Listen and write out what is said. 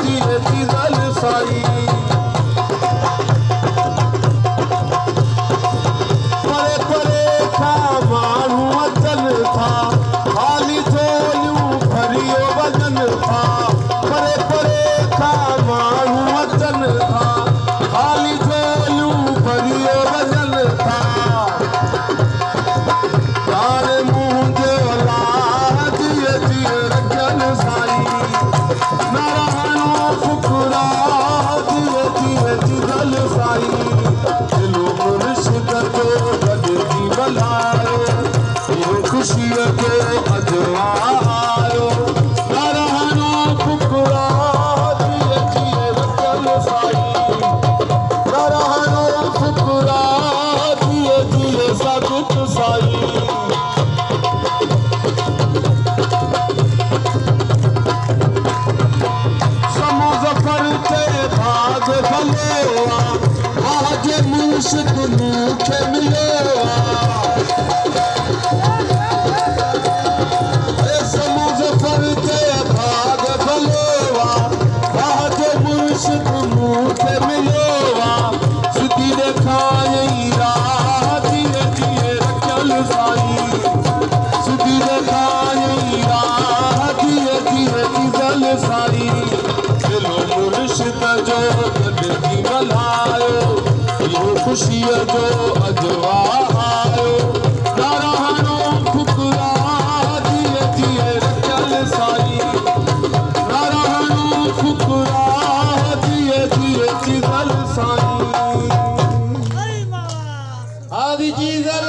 जिए चिदल साई परे परे था माण्हू अचन था खाली झोलियूं भरियो वजन था परे परे था माण्हू अचन था खाली झोलियूं भरियो वजन था तारे मुंहुं जे लाह जिए जिए रखियल साई न रहणो फुकरा जिए जिए चिदल साई दिलो मुर्शिद जो गॾिजी मल्हायो इहो ख़ुशीअ जो अजवा आयो न रहणो फुकरा जिए जिए रखियल साई न रहणो फुकरा जिए जिए साबित साई भाग भलो आज मुर्शिद मूंखे मिलियो मुज़फ़र ते भाग भलो आज मुर्शिद मूंखे मिलियो सिधी ॾेखारियईं राह जिए जिए रखियल साई सिधी ॾेखारियईं राह जिए जिए चिदल साई मुर्शिद जो गॾिजी मल्हायो इहो ख़ुशीअ जो अजवा आयो न रहणो फुकरा जिए जिए रखियल साई न रहणो फुकरा जिए जिए चिदल साई आदि चिदल